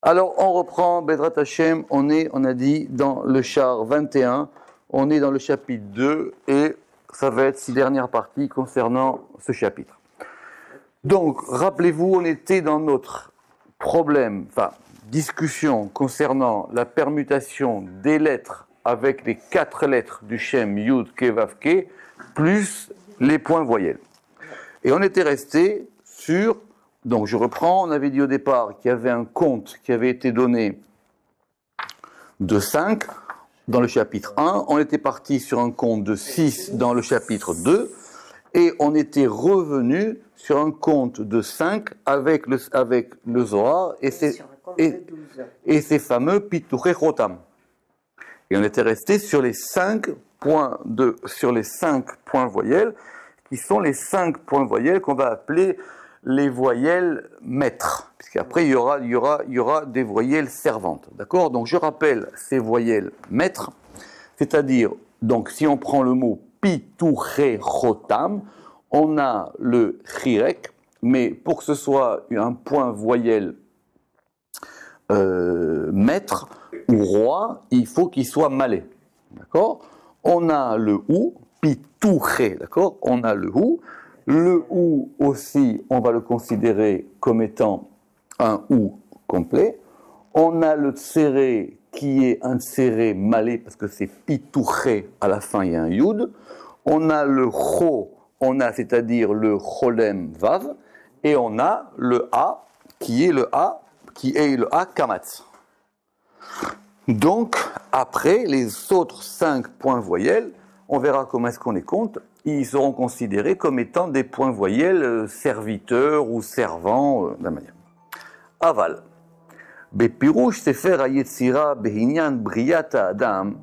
Alors, on reprend, Bedrat Hashem, on a dit, dans le char 21, on est dans le chapitre 2, et ça va être 6 dernières parties concernant ce chapitre. Donc, rappelez-vous, on était dans notre problème, discussion concernant la permutation des lettres avec les 4 lettres du Shem Yud Ke Vav Ke, plus les points voyelles. Et on était resté sur... Donc je reprends, on avait dit au départ qu'il y avait un compte qui avait été donné de 5 dans le chapitre 1, on était parti sur un compte de 6 dans le chapitre 2, et on était revenu sur un compte de 5 avec le Zohar et ses fameux Pituché Chotam. Et on était resté sur les 5 points voyelles, qui sont les 5 points voyelles qu'on va appeler les voyelles maîtres, puisqu'après il y aura des voyelles servantes, d'accord? Donc je rappelle ces voyelles maîtres, c'est-à-dire, donc si on prend le mot Pituché Chotam, on a le chirek, mais pour que ce soit un point voyelle maître ou roi, il faut qu'il soit malais, d'accord? On a le ou, Pituché, d'accord? On a le ou. Le ou aussi, on va le considérer comme étant un ou complet. On a le tséré qui est un tséré malais parce que c'est pitouché, à la fin il y a un yud. On a le cho, c'est-à-dire le cholem vav, et on a le a qui est le a kamatz. Donc après les autres 5 points voyelles, on verra comment est-ce qu'on les compte. Ils seront considérés comme étant des points voyelles serviteurs ou servants, de la manière. Aval. Bepirouche sefer hayetzira behinyan briyat ha'adam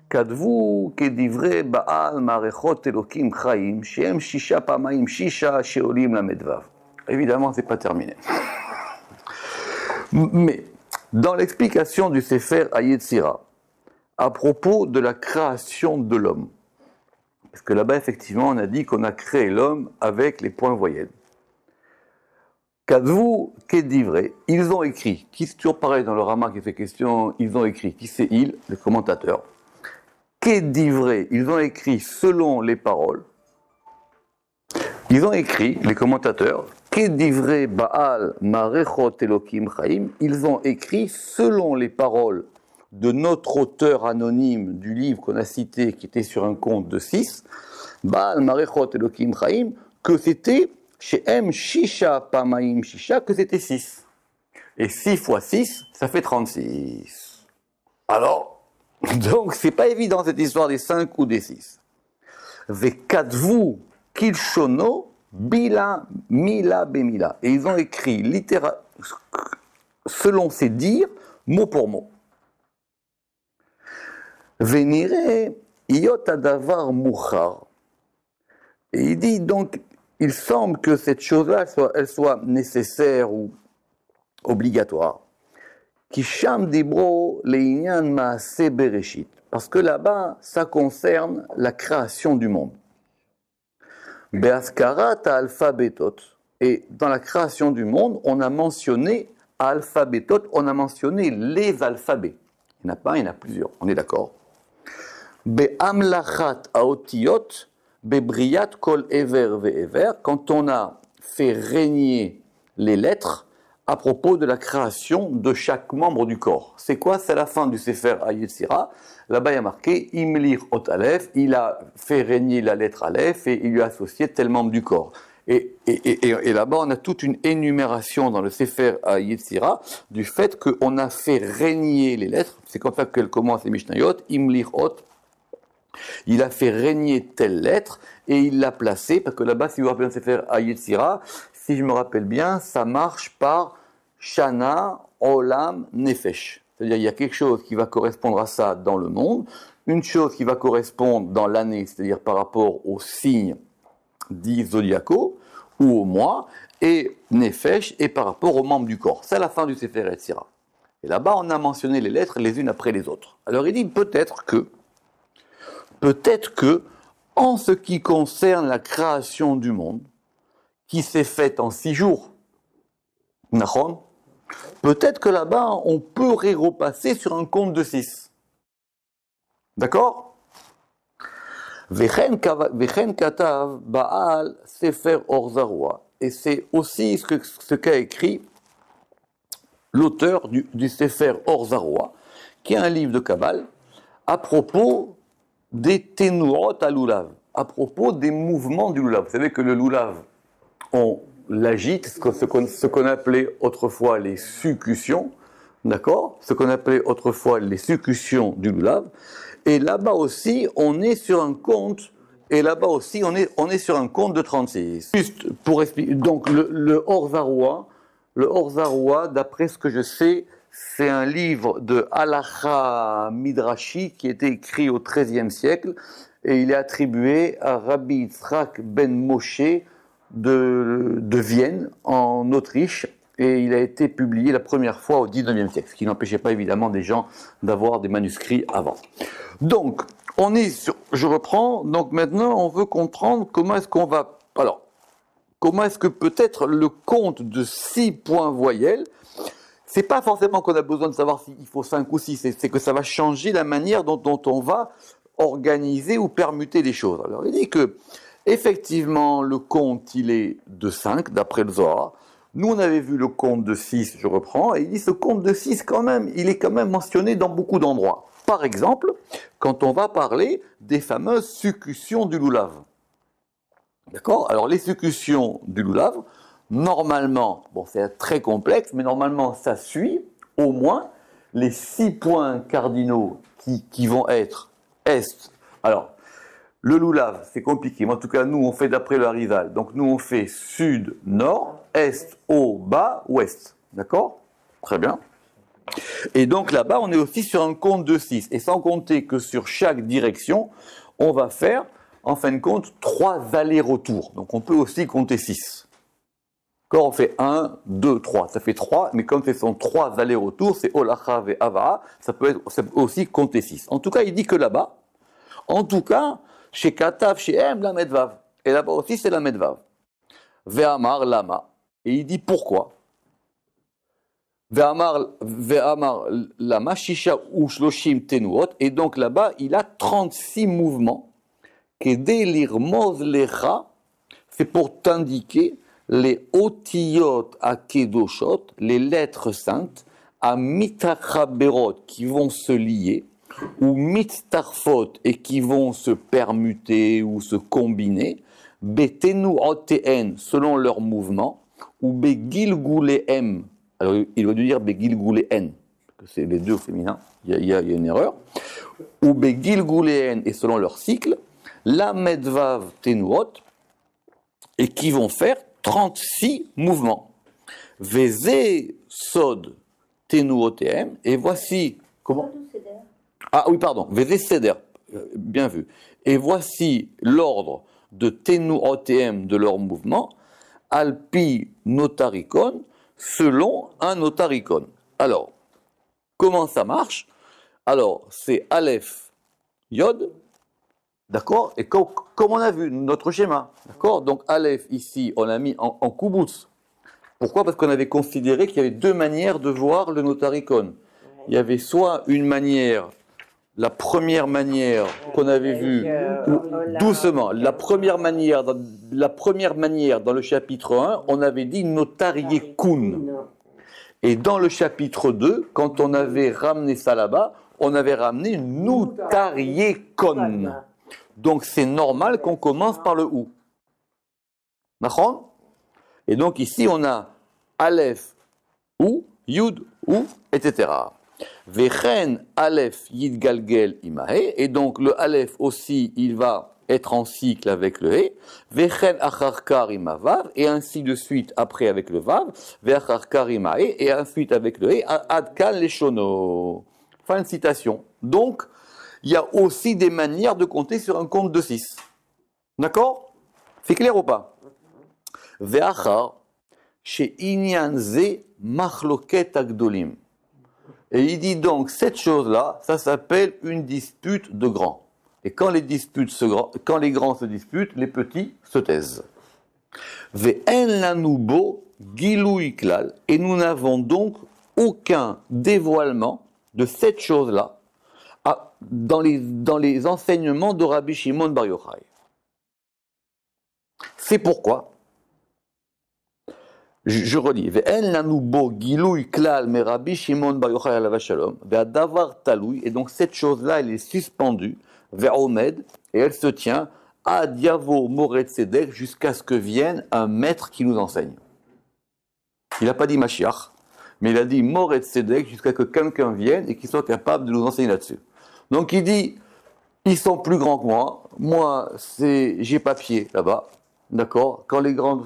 kadvu kedivre ba'al marechot elokim chaim shehem shisha pamayim shisha sheolim lamedvav. Évidemment, c'est pas terminé. Mais dans l'explication du sefer hayetzira, à propos de la création de l'homme, parce que là-bas, effectivement, on a dit qu'on a créé l'homme avec les points voyelles. Kadvu Kedivre, ils ont écrit, qui c'est toujours pareil dans le Rama qui fait question, ils ont écrit, qui c'est il, le commentateur. Kedivre, ils ont écrit selon les paroles. Ils ont écrit, les commentateurs, Kedivre Baal Marechot Elokim Chaim, ils ont écrit selon les paroles de notre auteur anonyme du livre qu'on a cité, qui était sur un compte de 6, Baal Marechot Elokim Chaim, que c'était chez M Shisha Pamaim Shisha, que c'était 6. Et 6 fois 6, ça fait 36. Alors, donc c'est pas évident cette histoire des 5 ou des 6. Vekadvu Kilshono Bila Mila Bemila. Et ils ont écrit selon ces dires, mot pour mot. Venire Iyot Adavar Mouchar. Et il dit donc, il semble que cette chose-là, elle soit nécessaire ou obligatoire. Kisham Dibro Leinyan Maase Bereshit. Parce que là-bas, ça concerne la création du monde. Beaskarat Alphabetot. Et dans la création du monde, on a mentionné Alphabetot, on a mentionné les alphabets. Il n'y en a pas, il y en a plusieurs, on est d'accord. Be'amlachat aotiyot, be'briyat kol ever ve'ever, quand on a fait régner les lettres à propos de la création de chaque membre du corps. C'est quoi? C'est la fin du Sefer Hayetzira. Là-bas, il y a marqué Imlir ot Aleph, il a fait régner la lettre Aleph et il lui a associé tel membre du corps. Et là-bas, on a toute une énumération dans le Sefer Hayetzira du fait qu'on a fait régner les lettres. C'est comme ça qu'elle commence les Mishnayot, Imlir ot. Il a fait régner telle lettre et il l'a placée, parce que là-bas, si vous vous rappelez, c'est faire Hayetzira, si je me rappelle bien, ça marche par Shana, Olam, Nefesh. C'est-à-dire, il y a quelque chose qui va correspondre à ça dans le monde, une chose qui va correspondre dans l'année, c'est-à-dire par rapport aux signes dits zodiacaux ou au mois, et Nefesh est par rapport aux membres du corps. C'est la fin du Sefer Hayetzira. Et là-bas, on a mentionné les lettres les unes après les autres. Alors, il dit peut-être que, en ce qui concerne la création du monde, qui s'est faite en 6 jours, Nachon, Peut-être que là-bas, on pourrait repasser sur un compte de 6. D'accord? Vechen katav Baal Sefer Or Zarua. Et c'est aussi ce qu'a écrit l'auteur du Sefer Or Zarua, qui est un livre de Kabbale, à propos des Tenuot à Lulav, à propos des mouvements du Lulav. Vous savez que le Lulav, on l'agite, ce qu'on appelait autrefois les succutions, d'accord? Ce qu'on appelait autrefois les succutions du Lulav. Et là-bas aussi, on est sur un compte, et là-bas aussi, on est sur un compte de 36. Juste pour expliquer, donc le Or Zarua, d'après ce que je sais, c'est un livre de Halacha Midrashi qui a été écrit au XIIIe siècle, et il est attribué à Rabbi Yitzhak ben Moshe de Vienne, en Autriche, et il a été publié la première fois au XIXe siècle, ce qui n'empêchait pas évidemment des gens d'avoir des manuscrits avant. Donc, je reprends, donc maintenant on veut comprendre comment est-ce qu'on va, alors, comment est-ce que peut-être le compte de 6 points voyelles, c'est pas forcément qu'on a besoin de savoir s'il faut 5 ou 6, c'est que ça va changer la manière dont on va organiser ou permuter les choses. Alors il dit que, effectivement, le compte il est de 5, d'après le Zohar. Nous, on avait vu le compte de 6, je reprends, et il dit ce compte de 6, quand même, il est quand même mentionné dans beaucoup d'endroits. Par exemple, quand on va parler des fameuses succussions du Lulav. D'accord? Alors, les succussions du Lulav, normalement, bon, c'est très complexe, mais normalement, ça suit au moins les 6 points cardinaux qui vont être Est. Alors, le Lulav, c'est compliqué, mais en tout cas, nous, on fait d'après le Harizal. Donc, nous, on fait sud, nord, est, haut, bas, ouest. D'accord? Très bien. Et donc, là-bas, on est aussi sur un compte de 6. Et sans compter que sur chaque direction, on va faire, en fin de compte, 3 allers-retours. Donc, on peut aussi compter 6. Quand on fait 1, 2, 3, ça fait 3, mais comme ce sont 3 allers-retours, c'est Olacha et Ava'a, ça peut aussi compter 6. En tout cas, il dit que là-bas, en tout cas, chez Katav, chez M, la Medvav. Et là-bas aussi, c'est la Medvav. Ve'amar lama. Et il dit pourquoi. Ve'amar lama, shisha ou shloshim tenuot. Et donc là-bas, il a 36 mouvements. Kedé lirmoz lecha, c'est pour t'indiquer les otiyot à kedoshot, les lettres saintes, à mitachaberot, qui vont se lier, ou mittarfot, et qui vont se permuter ou se combiner, betenuotn, selon leur mouvement, ou begilguleem, alors il va dire begilguleen, parce que c'est les deux féminins, il y a une erreur, ou begilguleen, et selon leur cycle, la medvav tenuot, et qui vont faire 36 mouvements. Vézé sod tenuotm, et voici, comment? Ah oui, pardon, Vézé Seder, bien vu. Et voici l'ordre de Tenuotm de leur mouvement, Alpi Notarikon, selon un Notarikon. Alors, comment ça marche? Alors, c'est Aleph Yod, d'accord? Et comme on a vu notre schéma, d'accord? Donc, Aleph, ici, on l'a mis en Kubutz. Pourquoi? Parce qu'on avait considéré qu'il y avait 2 manières de voir le Notarikon. Il y avait soit une manière, la première manière qu'on avait vue, doucement, la première manière dans le chapitre 1, on avait dit notarié kun. Et dans le chapitre 2, quand on avait ramené ça là-bas, on avait ramené notarié kon. Donc c'est normal qu'on commence par le ou. D'accord? Et donc ici on a Aleph ou, Yud ou, etc. Vechen Aleph Yid Galgel Imahe, et donc le Aleph aussi, il va être en cycle avec le He, Vechen Acharkar Imavav, et ainsi de suite après avec le Vav, Vecharkar Imahe, et ensuite avec le He, Adkan Leshono. Fin de citation. Donc, il y a aussi des manières de compter sur un compte de 6. D'accord? C'est clair ou pas? Ve'achar, chez Inyan Ze Machloket Agdolim. Et il dit donc, cette chose-là, ça s'appelle une dispute de grands. Et quand les grands se disputent, les petits se taisent. Ve'en lanubo Giloui Klal, et nous n'avons donc aucun dévoilement de cette chose-là dans les enseignements de Rabbi Shimon Bar Yochai. C'est pourquoi, je relis, Ve'en lanu bo giloui klal me Rabbi Shimon Bar Yochai alav shalom, ve'adavar taloui, et donc cette chose-là, elle est suspendue, ve'omed, et elle se tient, ad yavo moret tzedek, jusqu'à ce que vienne un maître qui nous enseigne. Il n'a pas dit Mashiach, mais il a dit moret tzedek, jusqu'à ce que quelqu'un vienne et qu'il soit capable de nous enseigner là-dessus. Donc il dit, ils sont plus grands que moi j'ai pas pied là-bas, d'accord. Quand les grands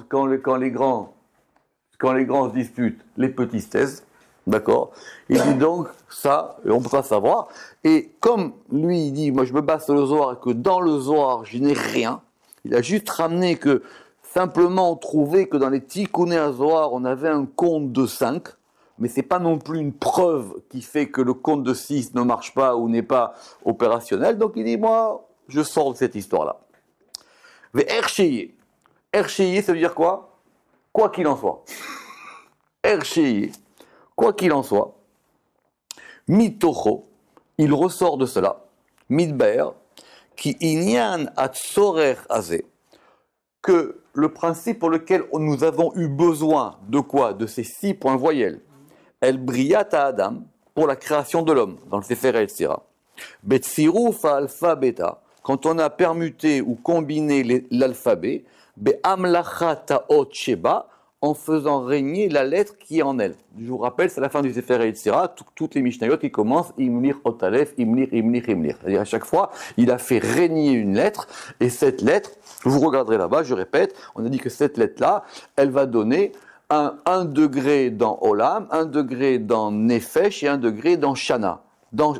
se disputent, les petits se taisent, d'accord. Il dit donc ça, on ne peut pas savoir. Et comme lui il dit, moi je me base sur le Zohar et que dans le Zohar je n'ai rien, il a juste ramené que simplement on trouvait que dans les Tikkuné à Zohar on avait un compte de 5. Mais ce n'est pas non plus une preuve qui fait que le compte de 6 ne marche pas ou n'est pas opérationnel. Donc il dit, moi, je sors de cette histoire-là. Mais Ercheye, ça veut dire quoi? Quoi qu'il en soit. Ercheye, quoi qu'il en soit, Mitocho, il ressort de cela, Midber, qui inyan atzorer azé, que le principe pour lequel nous avons eu besoin de quoi? De ces 6 points voyelles. El briyat Adam, pour la création de l'homme, dans le Sefer Yetzira. Betsiruf alpha beta, quand on a permuté ou combiné l'alphabet, be'amlachat ta'ot sheba, en faisant régner la lettre qui est en elle. Je vous rappelle, c'est la fin du Sefer Yetzira, toutes les Mishnayot qui commencent Imlir Otalef, Imlir. C'est-à-dire à chaque fois, il a fait régner une lettre, et cette lettre, vous regarderez là-bas, je répète, on a dit que cette lettre-là, elle va donner un degré dans Olam, 1 degré dans Nefesh et 1 degré dans Shana. Dans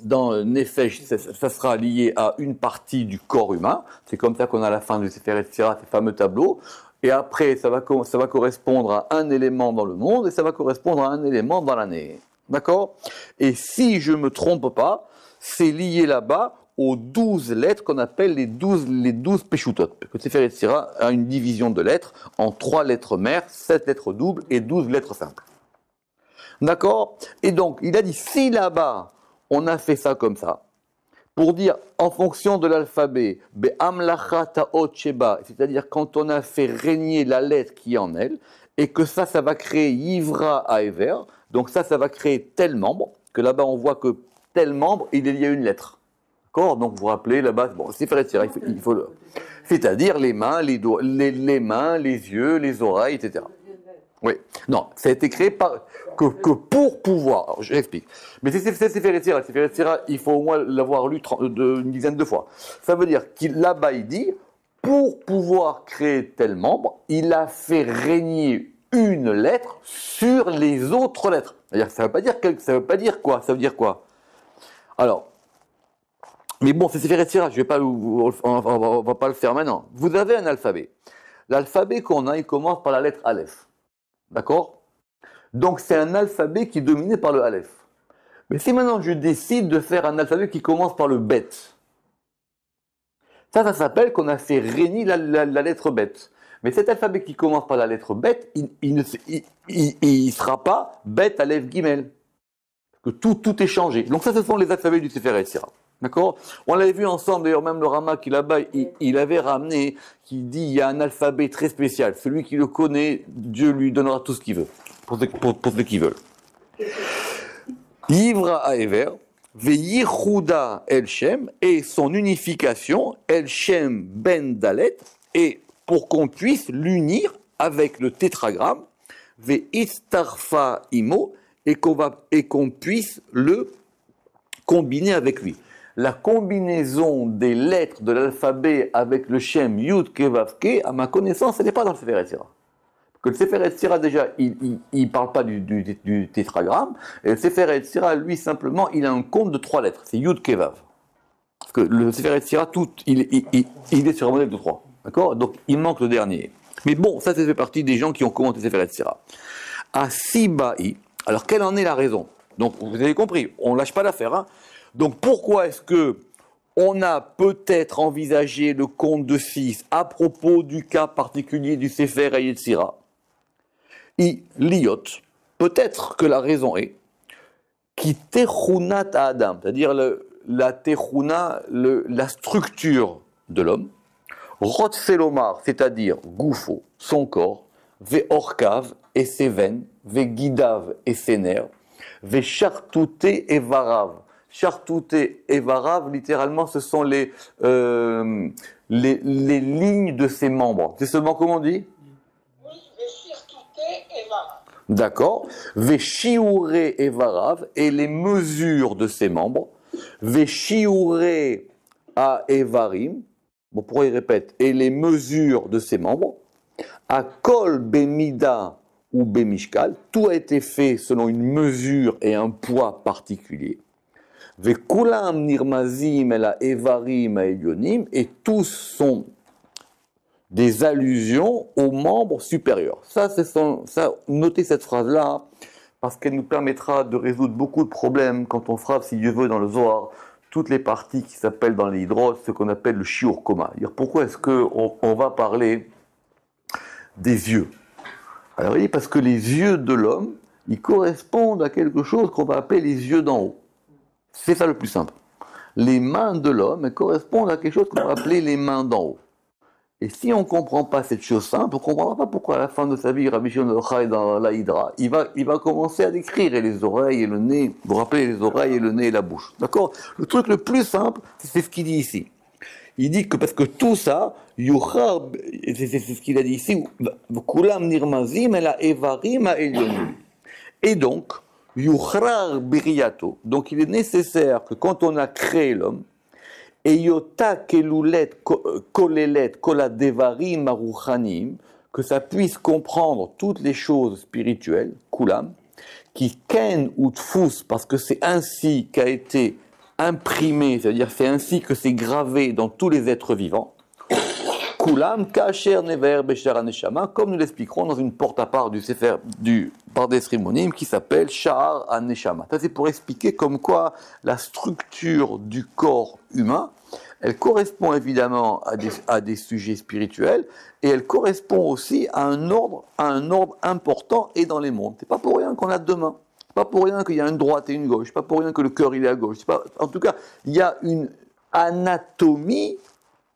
Nefesh, ça sera lié à une partie du corps humain. C'est comme ça qu'on a à la fin du Sefer Yetzira, ces fameux tableaux. Et après, ça va correspondre à un élément dans le monde et ça va correspondre à un élément dans l'année. D'accord? Et si je ne me trompe pas, c'est lié là-bas aux 12 lettres qu'on appelle les 12 Peshutot. Le Sefer Yetzira a une division de lettres en 3 lettres mères, 7 lettres doubles et 12 lettres simples. D'accord? Et donc, il a dit, si là-bas, on a fait ça comme ça, pour dire, en fonction de l'alphabet, Be'amlacha ta'ot sheba, c'est-à-dire quand on a fait régner la lettre qui est en elle, et que ça va créer Yivra à Ever, donc ça va créer tel membre, que là-bas on voit que tel membre, il est lié à une lettre. D'accord? Donc vous vous rappelez là-bas, bon, c'est il faut le. C'est-à-dire les mains, les doigts, les mains, les yeux, les oreilles, etc. Oui. Non, ça a été créé que pour pouvoir. Alors, je l'explique. Mais c'est Sefer Yetzira, il faut au moins l'avoir lu une dizaine de fois. Ça veut dire qu'il là-bas il dit, pour pouvoir créer tel membre, il a fait régner une lettre sur les autres lettres. C'est-à-dire, ça veut pas dire quoi? Ça veut dire quoi? Alors. Mais bon, c'est Sefer Yetzira, on va pas le faire maintenant. Vous avez un alphabet. L'alphabet qu'on a, il commence par la lettre Aleph. D'accord? Donc c'est un alphabet qui est dominé par le Aleph. Mais si maintenant je décide de faire un alphabet qui commence par le Bet, ça s'appelle qu'on a fait régner la lettre Bet. Mais cet alphabet qui commence par la lettre Bet, il ne sera pas Bet, Aleph, Gimel. Parce que tout est changé. Donc ça, ce sont les alphabets du Sefer Yetzira. D'accord? On l'avait vu ensemble, d'ailleurs même le Rama qui là-bas, il avait ramené, qui dit il y a un alphabet très spécial. Celui qui le connaît, Dieu lui donnera tout ce qu'il veut, pour ceux qui veulent. Yivra Aever, Veyichuda El Shem, et son unification, El Shem Ben Dalet, et pour qu'on puisse l'unir avec le tétragramme, Veistarfa Imo, et qu'on puisse le combiner avec lui. La combinaison des lettres de l'alphabet avec le Shem Yud Kevavke, à ma connaissance, elle n'est pas dans le Sefer Yetzira. Que le Sefer Yetzira, déjà, il ne parle pas du tétragramme, et le Sefer Yetzira, lui, simplement, il a un compte de 3 lettres, c'est Yud Kevav. Parce que le Sefer Yetzira, il est sur un modèle de 3. D'accord? Donc, il manque le dernier. Mais bon, ça fait partie des gens qui ont commenté le Sefer Yetzira. Asibai, alors quelle en est la raison? Donc, vous avez compris, on ne lâche pas l'affaire, hein. Donc pourquoi est-ce que on a peut-être envisagé le compte de 6 à propos du cas particulier du Sefer HaYetzira. Liot, peut-être que la raison est qui techunat Adam, c'est-à-dire la techuna, la structure de l'homme, Rotselomar, c'est-à-dire Goufo, son corps, Ve'orkav et ses veines, Ve'gidav et ses nerfs, Ve'chartouté et Varav. Chartouté et Varav, littéralement, ce sont les lignes de ses membres. C'est seulement comment on dit? Oui, Ve'chartouté et Varav. D'accord. Ve'chiuré et Varav, et les mesures de ses membres. Ve'chiuré à Evarim, bon, pourquoi il répète, et les mesures de ses membres. À Kol Bemida ou Bemishkal, tout a été fait selon une mesure et un poids particulier. Vekulam nirmazim et la Evarim et Elyonim, et tous sont des allusions aux membres supérieurs. Ça, notez cette phrase-là, parce qu'elle nous permettra de résoudre beaucoup de problèmes quand on fera, si Dieu veut, dans le Zohar, toutes les parties qui s'appellent dans les hydros, ce qu'on appelle le shiur koma. Pourquoi est-ce qu'on va parler des yeux? Alors, oui, parce que les yeux de l'homme, ils correspondent à quelque chose qu'on va appeler les yeux d'en haut. C'est ça le plus simple. Les mains de l'homme, elles correspondent à quelque chose qu'on va appeler les mains d'en haut. Et si on ne comprend pas cette chose simple, on ne comprendra pas pourquoi à la fin de sa vie, Rabbi Shimon Yochai dans la Hydra, il va commencer à décrire et les oreilles et le nez. Vous vous rappelez les oreilles et le nez et la bouche. D'accord? Le truc le plus simple, c'est ce qu'il dit ici. Il dit que parce que tout ça, Yochar, c'est ce qu'il a dit ici, Kulam nirmazim et la Evarim a Elyonim. Et donc, Yuchrar biriato. Donc il est nécessaire que quand on a créé l'homme, Eyota kelulet kolelet koladevarim maruchanim, que ça puisse comprendre toutes les choses spirituelles, kulam, qui ken ou tfous, parce que c'est ainsi qu'a été imprimé, c'est-à-dire c'est ainsi que c'est gravé dans tous les êtres vivants. Kulam kacher never besher aneshama, comme nous l'expliquerons dans une porte à part du Sefer du Pardes Rimonim qui s'appelle Sha'ar Aneshama. Ça c'est pour expliquer comme quoi la structure du corps humain, elle correspond évidemment à des sujets spirituels et elle correspond aussi à un ordre important et dans les mondes. C'est pas pour rien qu'on a deux mains. C'est pas pour rien qu'il y a une droite et une gauche. C'est pas pour rien que le cœur il est à gauche. En tout cas, il y a une anatomie,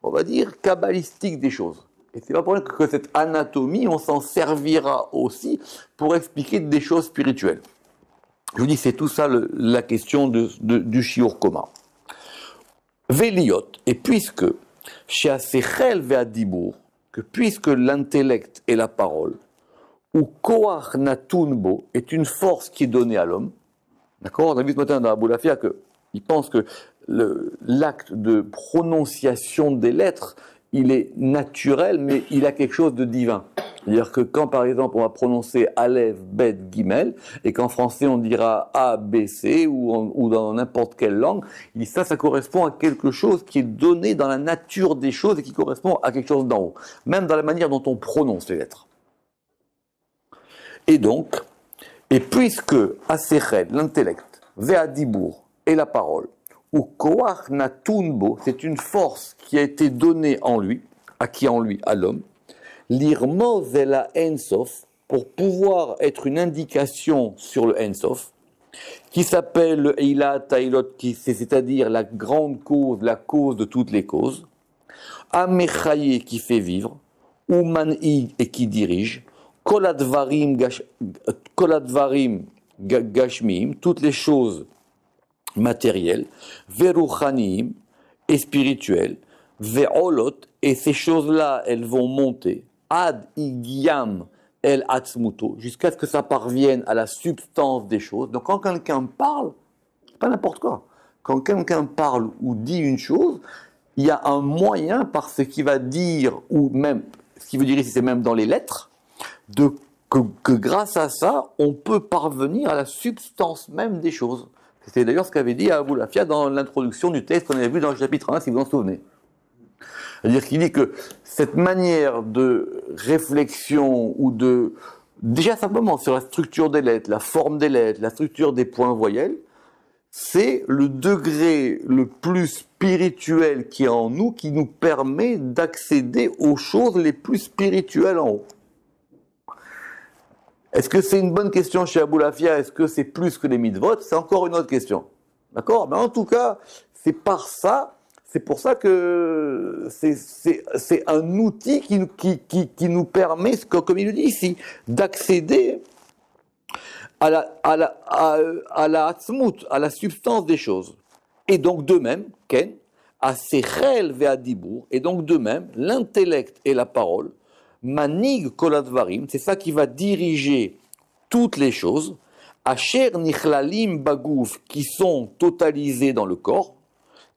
on va dire, kabbalistique des choses. Et c'est pas pour rien que cette anatomie, on s'en servira aussi pour expliquer des choses spirituelles. Je vous dis, c'est tout ça la question du shiur koma. Véliot, et puisque, chez Asechel ve'adibur, que puisque l'intellect et la parole, ou koach natunbo, est une force qui est donnée à l'homme, d'accord? On a vu ce matin dans Abou Lafia qu'il pense que l'acte de prononciation des lettres, il est naturel, mais il a quelque chose de divin. C'est-à-dire que quand, par exemple, on va prononcer Aleph, Bet, Gimel, et qu'en français on dira A, B, C, ou dans n'importe quelle langue, ça correspond à quelque chose qui est donné dans la nature des choses et qui correspond à quelque chose d'en haut. Même dans la manière dont on prononce les lettres. Et donc, puisque Asechel, l'intellect, Ve'adibur, et la parole, ou Koach Natunbo, c'est une force qui a été donnée en lui, à l'homme, l'irmoz et la Ensof, pour pouvoir être une indication sur le Ensof, qui s'appelle le Eilat Tailot, c'est-à-dire la grande cause, la cause de toutes les causes, Amechaye qui fait vivre, Uman'ig et qui dirige, Koladvarim Gashmim, toutes les choses matérielles, Veruchanim et spirituelles, Ve'olot, et ces choses-là, elles vont monter, Ad Igyam El Atzmuto, jusqu'à ce que ça parvienne à la substance des choses. Donc quand quelqu'un parle, pas n'importe quoi, quand quelqu'un parle ou dit une chose, il y a un moyen par ce qu'il va dire, ou même, ce qui veut dire ici, c'est même dans les lettres, que grâce à ça, on peut parvenir à la substance même des choses. C'est d'ailleurs ce qu'avait dit Abou Lafia dans l'introduction du texte qu'on avait vu dans le chapitre 1, si vous vous en souvenez. C'est-à-dire qu'il dit que cette manière de réflexion ou déjà simplement sur la structure des lettres, la forme des lettres, la structure des points voyelles, c'est le degré le plus spirituel qui est en nous, qui nous permet d'accéder aux choses les plus spirituelles en haut. Est-ce que c'est une bonne question chez Abou Lafia? Est-ce que c'est plus que les mitzvot? C'est encore une autre question. D'accord? Mais en tout cas, c'est pour ça que c'est un outil qui nous permet, comme il le dit ici, d'accéder à la atzmut, à la substance des choses. Et donc de même, Ken, à sechel ve'adibur, et donc de même, l'intellect et la parole, manig koladvarim, c'est ça qui va diriger toutes les choses, asher nichlalim bagouf, qui sont totalisées dans le corps,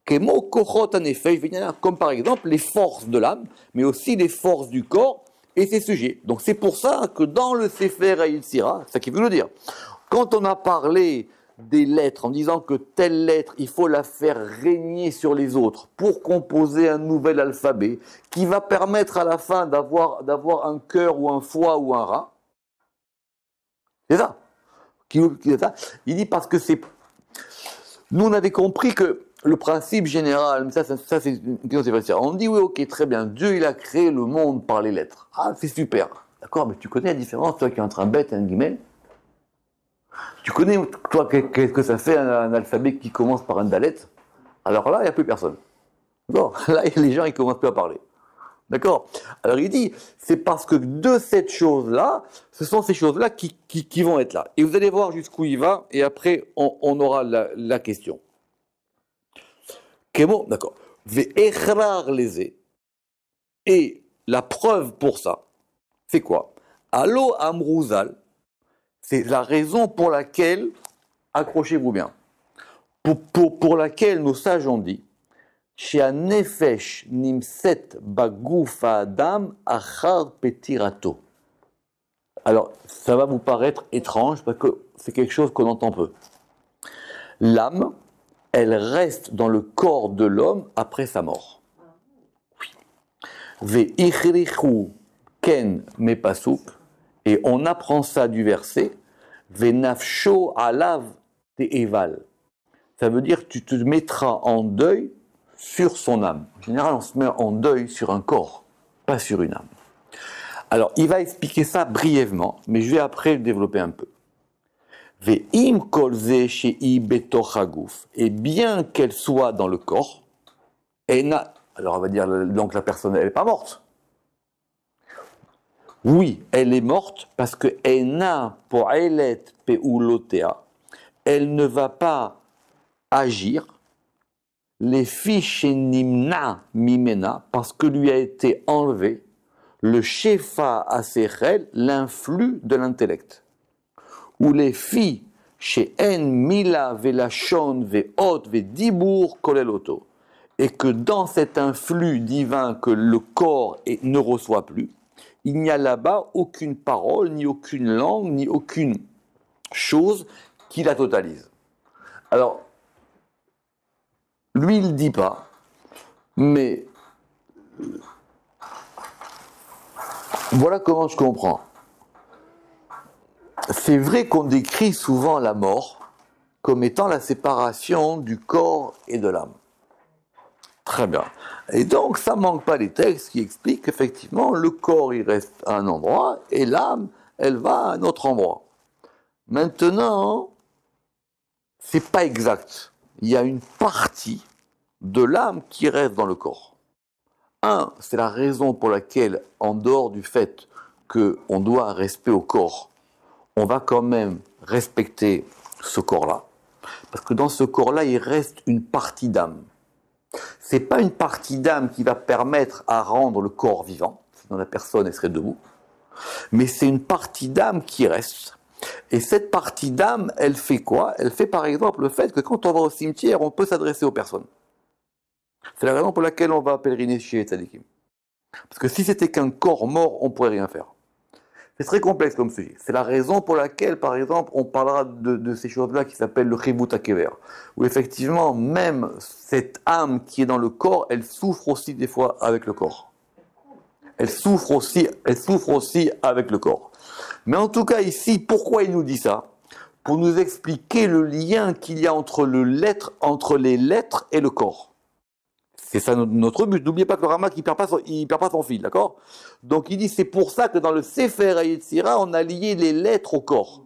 kemo kochot anefesh, comme par exemple les forces de l'âme, mais aussi les forces du corps et ses sujets. Donc c'est pour ça que dans le Sefer HaYetzira, c'est ça qui veut le dire, quand on a parlé des lettres, en disant que telle lettre, il faut la faire régner sur les autres pour composer un nouvel alphabet qui va permettre à la fin d'avoir un cœur ou un foie ou un rat. C'est ça. Il dit parce que c'est... Nous, on avait compris que le principe général, mais ça c'est une question, on dit oui, ok, très bien, Dieu, il a créé le monde par les lettres. Ah, c'est super. D'accord, mais tu connais la différence, toi qui es entre un bête et un guillemets? Tu connais, toi, qu'est-ce que ça fait un alphabet qui commence par un dalet? Alors là, il n'y a plus personne. D'accord? Là, les gens, ils commencent plus à parler. D'accord? Alors il dit, c'est parce que de cette chose-là, ce sont ces choses-là qui vont être là. Et vous allez voir jusqu'où il va, et après, on aura la question. Kémo, d'accord. Ve'echrar leze. Et la preuve pour ça, c'est quoi? Allo amrouzal. C'est la raison pour laquelle, accrochez-vous bien, pour laquelle nos sages ont dit, She'anefesh nimset baguf adam achar petirato. Alors, ça va vous paraître étrange parce que c'est quelque chose qu'on entend peu. L'âme, elle reste dans le corps de l'homme après sa mort. Oui. Ve'ichrichu ken mepasuk. Et on apprend ça du verset Venafsho alav te'eval. Ça veut dire que tu te mettras en deuil sur son âme. En général, on se met en deuil sur un corps, pas sur une âme. Alors, il va expliquer ça brièvement, mais je vais après le développer un peu. Ve'im kolze shei betochaguf. Et bien qu'elle soit dans le corps, alors on va dire donc la personne, elle n'est pas morte. Oui, elle est morte parce que Ena po'elet peulotea, elle ne va pas agir, les fiches nimna mimena, parce que lui a été enlevé le shefa asechel, l'influx de l'intellect. Ou les filles chez En mila velachon veot vedibur koleloto, et que dans cet influx divin que le corps ne reçoit plus, il n'y a là-bas aucune parole, ni aucune langue, ni aucune chose qui la totalise. Alors, lui, il ne dit pas, mais voilà comment je comprends. C'est vrai qu'on décrit souvent la mort comme étant la séparation du corps et de l'âme. Très bien. Et donc, ça ne manque pas les textes qui expliquent qu'effectivement, le corps, il reste à un endroit, et l'âme, elle va à un autre endroit. Maintenant, c'est pas exact. Il y a une partie de l'âme qui reste dans le corps. C'est la raison pour laquelle, en dehors du fait qu'on doit un respect au corps, on va quand même respecter ce corps-là. Parce que dans ce corps-là, il reste une partie d'âme. C'est pas une partie d'âme qui va permettre à rendre le corps vivant, sinon la personne elle serait debout, mais c'est une partie d'âme qui reste. Et cette partie d'âme, elle fait quoi? Elle fait par exemple le fait que quand on va au cimetière, on peut s'adresser aux personnes. C'est la raison pour laquelle on va pèleriner chez les tzadikim. Parce que si c'était qu'un corps mort, on ne pourrait rien faire. C'est très complexe comme sujet. C'est la raison pour laquelle, par exemple, on parlera de ces choses-là qui s'appellent le chibut hakever, où effectivement, même cette âme qui est dans le corps, elle souffre aussi des fois avec le corps. Elle souffre aussi avec le corps. Mais en tout cas ici, pourquoi il nous dit ça? pour nous expliquer le lien qu'il y a entre les lettres et le corps. C'est ça notre but. N'oubliez pas que le Ramak, il perd pas son fil, d'accord? Donc il dit, c'est pour ça que dans le Sefer HaYetzira, on a lié les lettres au corps.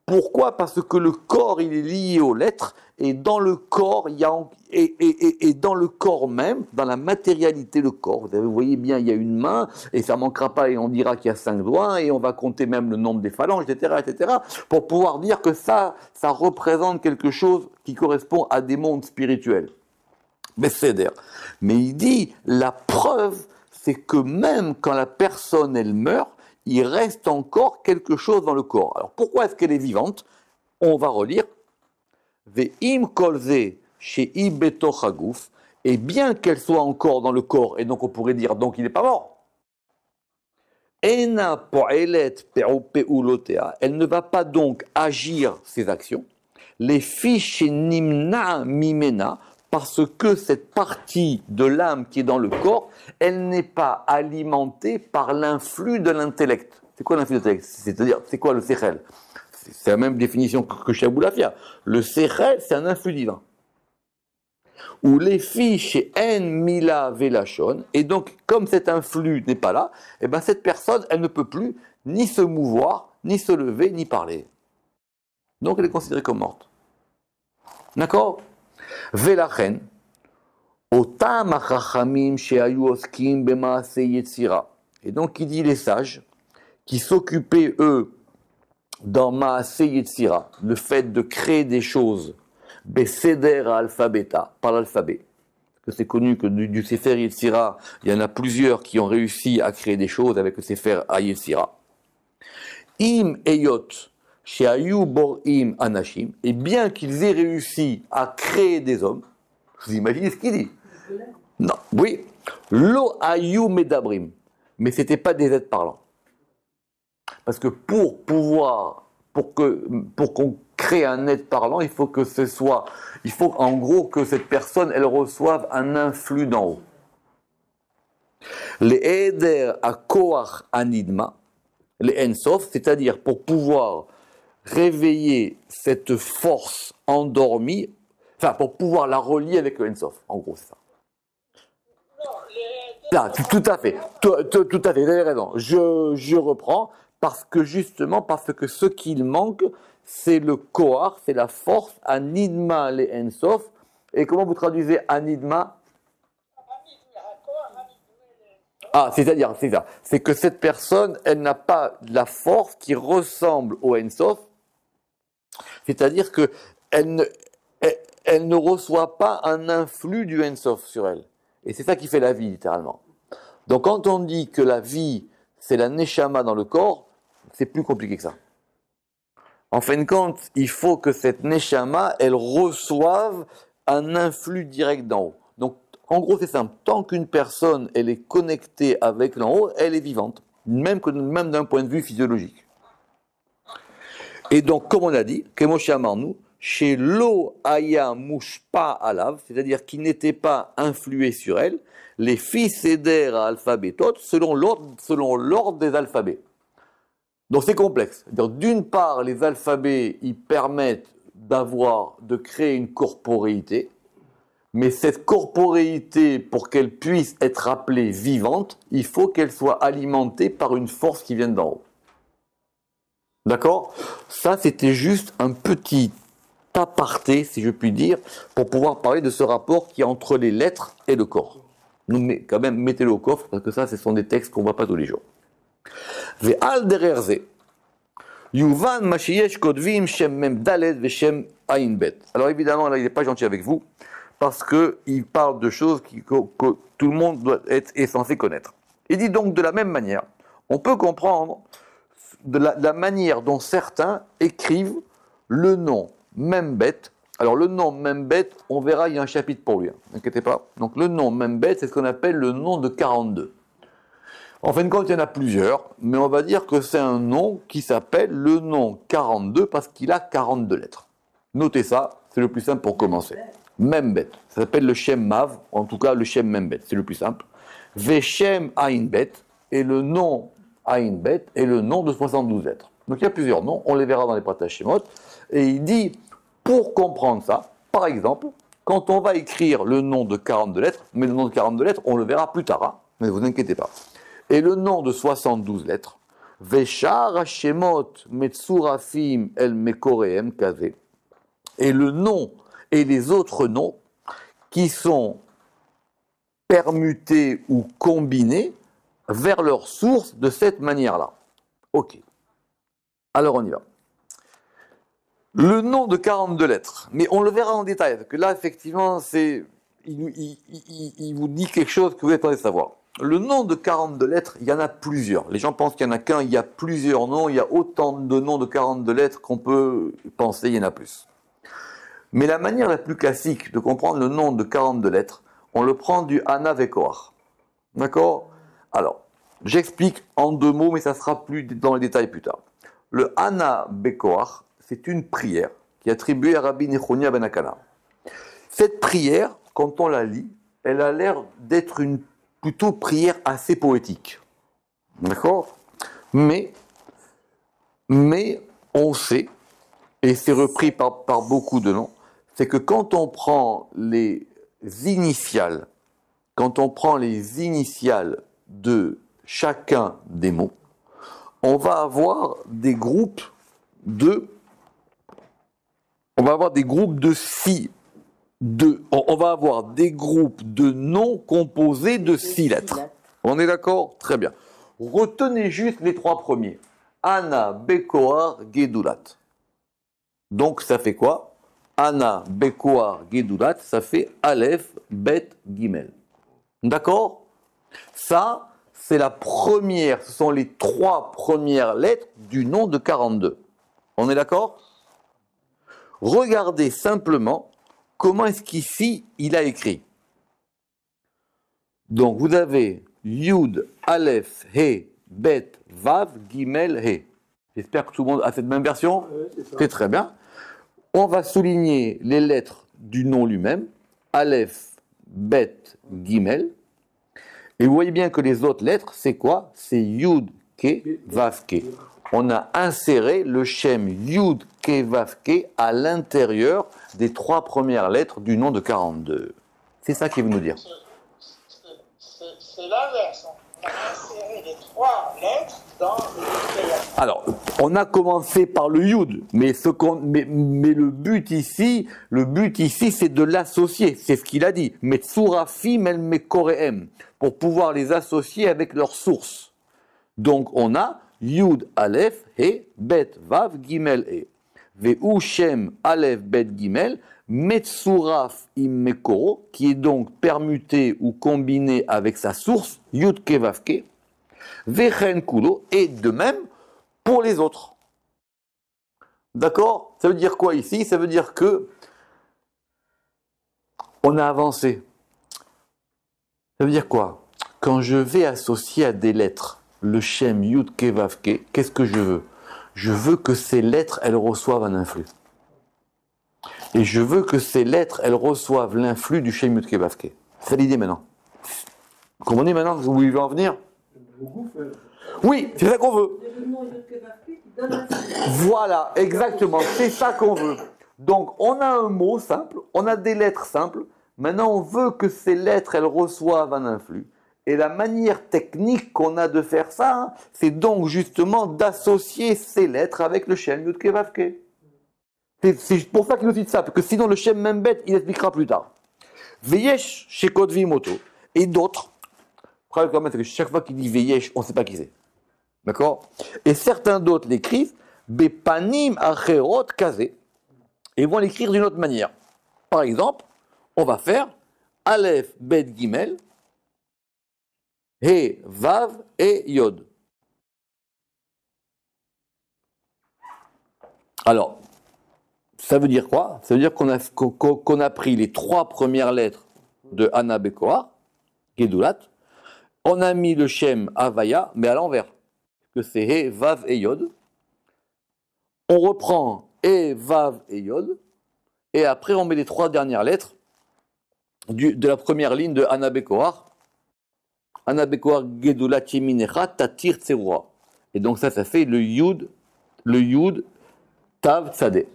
Pourquoi? Parce que le corps, il est lié aux lettres, et dans le corps, et dans le corps même, dans la matérialité du corps, vous voyez bien, il y a une main, et ça ne manquera pas, et on dira qu'il y a 5 doigts, et on va compter même le nombre des phalanges, etc., pour pouvoir dire que ça représente quelque chose qui correspond à des mondes spirituels. Mais il dit, la preuve, c'est que même quand la personne, elle meurt, il reste encore quelque chose dans le corps. Alors pourquoi est-ce qu'elle est vivante? On va relire. Ve'im kolze she'i betoch haguf, et bien qu'elle soit encore dans le corps, et donc on pourrait dire, donc il n'est pas mort. Ena po'elet pe'ulotea, elle ne va pas donc agir ses actions. Les fiches nimna mimena, parce que cette partie de l'âme qui est dans le corps, elle n'est pas alimentée par l'influx de l'intellect. C'est quoi l'influx de l'intellect? C'est-à-dire, c'est quoi le sechel? C'est la même définition que chez Abou Lafia. Le sechel, c'est un influx divin. Ou les fiches en mila velachon, et donc, comme cet influx n'est pas là, eh ben, cette personne, elle ne peut plus ni se mouvoir, ni se lever, ni parler. Donc, elle est considérée comme morte. D'accord? Velachen, otam achachamim shehayu oskim bemaase yetzira. Et donc il dit les sages qui s'occupaient eux dans maase yetzira, le fait de créer des choses, beseder alphabeta, par l'alphabet. Parce que c'est connu que du Sefer Yetzira, il y en a plusieurs qui ont réussi à créer des choses avec le Sefer Yetzira. Im eyot. Chez Ayou Borim Anashim, et bien qu'ils aient réussi à créer des hommes, vous imaginez ce qu'il dit? Non, oui, Lo Ayou Medabrim, mais ce n'était pas des êtres parlants. Parce que pour qu'on crée un être parlant, il faut en gros que cette personne, elle reçoive un influx d'en haut. Les Eder à Koach Anidma, les Ensof, c'est-à-dire pour pouvoir réveiller cette force endormie, enfin pour pouvoir la relier avec le Ensof, en gros c'est ça. Là, tout à fait, tout à fait, vous avez raison. Je reprends parce que ce qu'il manque, c'est le Kohar, c'est la force, Anidma les Ensof. Et comment vous traduisez Anidma? Ah, c'est-à-dire, c'est ça. C'est que cette personne, elle n'a pas la force qui ressemble au Ensof. C'est-à-dire qu'elle ne reçoit pas un influx du Ensof sur elle. Et c'est ça qui fait la vie, littéralement. Donc quand on dit que la vie, c'est la Neshama dans le corps, c'est plus compliqué que ça. En fin de compte, il faut que cette Neshama, elle reçoive un influx direct d'en haut. Donc, en gros, c'est simple. Tant qu'une personne, elle est connectée avec l'en haut, elle est vivante. Même d'un point de vue physiologique. Et donc, comme on a dit, Kemoshe Amarnu, chez Lo Aya Mushpa Alav, c'est-à-dire qui n'était pas influé sur elle, les fils Eder à alphabétot, selon l'ordre des alphabets. Donc c'est complexe. D'une part, les alphabets, ils permettent de créer une corporéité, mais cette corporéité, pour qu'elle puisse être appelée vivante, il faut qu'elle soit alimentée par une force qui vient d'en haut. D'accord? Ça, c'était juste un petit aparté, si je puis dire, pour pouvoir parler de ce rapport qui est entre les lettres et le corps. Mais quand même, mettez-le au coffre, parce que ça, ce sont des textes qu'on ne voit pas tous les jours. Ve'al dererze, yuvan mashiyesh kodvim shem mem daled veshem ayin bet. Alors évidemment, là, il n'est pas gentil avec vous, parce qu'il parle de choses que tout le monde est censé connaître. Il dit donc de la même manière, on peut comprendre de la manière dont certains écrivent le nom Membet. Alors le nom Membet, on verra, il y a un chapitre pour lui, n'inquiétez pas. Donc le nom Membet, c'est ce qu'on appelle le nom de 42. En fin de compte, il y en a plusieurs, mais on va dire que c'est un nom qui s'appelle le nom 42 parce qu'il a 42 lettres. Notez ça, c'est le plus simple pour commencer. Membet, ça s'appelle le Shem Mav, en tout cas le Shem Membet, c'est le plus simple. Veshem Ayin Bet, et le nom Ayin Bet est le nom de 72 lettres. Donc il y a plusieurs noms, on les verra dans les Pratashemot. Et il dit, pour comprendre ça, par exemple, quand on va écrire le nom de 42 lettres, mais le nom de 42 lettres, on le verra plus tard, hein, mais ne vous inquiétez pas. Et le nom de 72 lettres, Veshar Hashemot Metsurafim El Mekoreem Kaze. Et le nom et les autres noms qui sont permutés ou combinés vers leur source de cette manière-là. Ok. Alors on y va. Le nom de 42 lettres, mais on le verra en détail, parce que là, effectivement, il vous dit quelque chose que vous attendez savoir. Le nom de 42 lettres, il y en a plusieurs. Les gens pensent qu'il n'y en a qu'un, il y a plusieurs noms, il y a autant de noms de 42 lettres qu'on peut penser, il y en a plus. Mais la manière la plus classique de comprendre le nom de 42 lettres, on le prend du Hana Vekoach. D'accord? Alors, j'explique en 2 mots, mais ça sera plus dans les détails plus tard. Le Hana Bekoach, c'est une prière qui est attribuée à Rabbi Nechonia ben Akana. Cette prière, quand on la lit, elle a l'air d'être une plutôt prière assez poétique. D'accord? Mais on sait, et c'est repris par beaucoup de noms, c'est que quand on prend les initiales, de chacun des mots, on va avoir des groupes de noms composés de 6 lettres. On est d'accord? Très bien. Retenez juste les 3 premiers. Ana, Bekoar, Gedulat. Donc ça fait quoi? Ana, Bekoar, Gedulat, ça fait Aleph, Bet, Gimel. D'accord? Ça, c'est ce sont les 3 premières lettres du nom de 42. On est d'accord? Regardez simplement comment est-ce qu'ici il a écrit. Donc vous avez Yud, Aleph, He, Bet, Vav, Gimel, He. J'espère que tout le monde a cette même version. C'est très bien. On va souligner les lettres du nom lui-même. Aleph, Bet, Gimel. Et vous voyez bien que les autres lettres, c'est quoi? C'est Yud, Ke, Vav, Ke. On a inséré le shem Yud, Ke, Vav, Ke à l'intérieur des 3 premières lettres du nom de 42. C'est ça qu'il veut nous dire. C'est l'inverse. On a inséré les 3 lettres dans le... Alors, on a commencé par le Yud, mais le but ici, c'est de l'associer. C'est ce qu'il a dit. Metsurafim el mekoreem, pour pouvoir les associer avec leur source. Donc, on a Yud, Aleph, He, Bet, Vav, Gimel, He. Ve'u Shem, Aleph, Bet, Gimel, Metsuraf im Mekoro, qui est donc permuté ou combiné avec sa source, Yud, Ke, Vav, Ke. Vechen Kulo, et de même pour les autres. D'accord? Ça veut dire quoi ici? Ça veut dire que on a avancé. Ça veut dire quoi? Quand je vais associer à des lettres le Shem Yud Ke Vav Ke, qu'est-ce que je veux? Je veux que ces lettres, elles reçoivent un influx. Et je veux que ces lettres, elles reçoivent l'influx du Shem Yud Ke Vav Ke. C'est l'idée maintenant. Vous comprenez maintenant où il veut en venir? Oui, c'est ça qu'on veut. Voilà, exactement, c'est ça qu'on veut. Donc, on a un mot simple, on a des lettres simples. Maintenant, on veut que ces lettres, elles reçoivent un influx. Et la manière technique qu'on a de faire ça, c'est donc justement d'associer ces lettres avec le Shem Yud Ke Vav Ke. C'est pour ça qu'il nous dit ça, parce que sinon le Shem Membet, il expliquera plus tard. Veyesh chez Kodvi Moto. Et d'autres. Le problème, quand même, c'est que chaque fois qu'il dit Veyesh, on ne sait pas qui c'est. D'accord? Et certains d'autres l'écrivent Bepanim Acherot Kaze. Et vont l'écrire d'une autre manière. Par exemple, on va faire Aleph Bet Gimel, He, Vav et Yod. Alors, ça veut dire quoi? Ça veut dire qu'on a pris les 3 premières lettres de Hana Bekoar, Gedulat, on a mis le Shem Havaya, mais à l'envers, que c'est He, Vav et Yod. On reprend He, Vav et Yod, et après on met les 3 dernières lettres de la première ligne de Hana Bekoar. Hana Bekoar Gedulat Yeminecha Tatir Tserua. Et donc ça fait le Yud, le Yud, Tav, Tzadeh.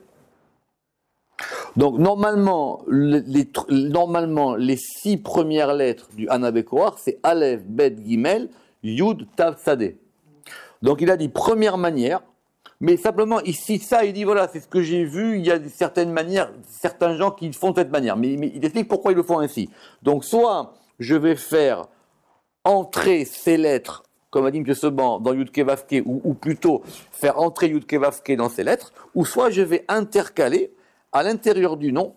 Donc normalement, les 6 premières lettres du Hanabekor, c'est Aleph, Bet, Gimel, Yud, Tav, Tzadeh. Donc il a dit première manière, mais simplement ici, ça, il dit voilà, c'est ce que j'ai vu, il y a certaines manières, certains gens qui font de cette manière, mais il explique pourquoi ils le font ainsi. Donc soit je vais faire entrer ces lettres, comme a dit M. Seban, dans Yud Kevavke, ou plutôt faire entrer Yud Kevavke dans ces lettres, ou soit je vais intercaler à l'intérieur du nom,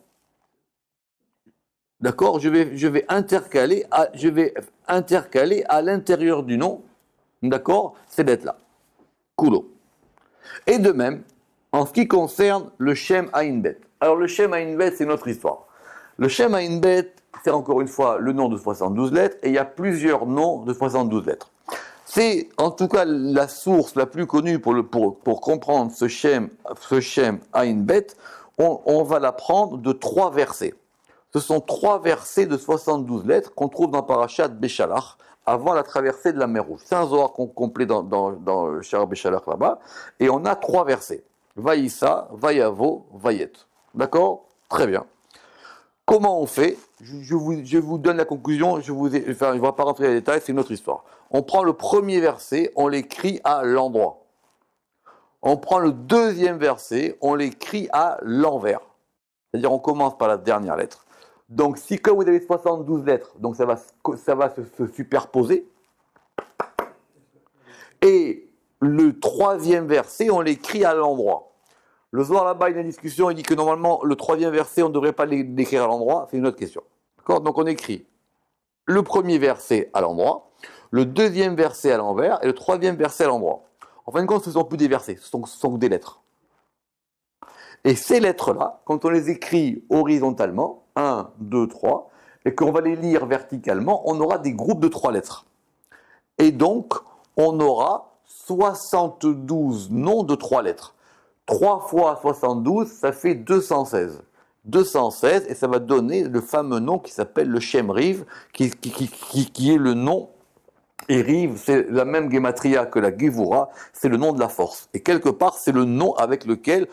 d'accord, je vais intercaler à l'intérieur du nom, d'accord, ces lettres-là. Kulo. Et de même, en ce qui concerne le Shem Ayin Bet. Alors le Shem Ayin Bet, c'est notre histoire. Le Shem Ayin Bet, c'est encore une fois le nom de 72 lettres, et il y a plusieurs noms de 72 lettres. C'est en tout cas la source la plus connue pour comprendre ce Shem Ayin Bet. On va la prendre de 3 versets. Ce sont 3 versets de 72 lettres qu'on trouve dans Parashat Béchalach, avant la traversée de la mer Rouge. C'est un Zohar complet dans le Shar Béchalach là-bas, et on a 3 versets. Vaïssa, Vayavo, Vayet. D'accord? Très bien. Comment on fait? Je vous donne la conclusion, je ne vais pas rentrer dans les détails, c'est une autre histoire. On prend le premier verset, on l'écrit à l'endroit. On prend le deuxième verset, on l'écrit à l'envers. C'est-à-dire on commence par la dernière lettre. Donc si comme vous avez 72 lettres, donc ça va se superposer. Et le troisième verset, on l'écrit à l'endroit. Le Zohar là-bas, il y a une discussion, il dit que normalement le troisième verset, on ne devrait pas l'écrire à l'endroit, c'est une autre question. D'accord? Donc on écrit le premier verset à l'endroit, le deuxième verset à l'envers et le troisième verset à l'endroit. En fin de compte, ce ne sont plus des versets, ce sont des lettres. Et ces lettres-là, quand on les écrit horizontalement, 1, 2, 3, et qu'on va les lire verticalement, on aura des groupes de 3 lettres. Et donc, on aura 72 noms de 3 lettres. 3 fois 72, ça fait 216. 216, et ça va donner le fameux nom qui s'appelle le Shem Riv, qui est le nom. Et Riv, c'est la même Gematria que la Gevura, c'est le nom de la force. Et quelque part, c'est le nom avec lequel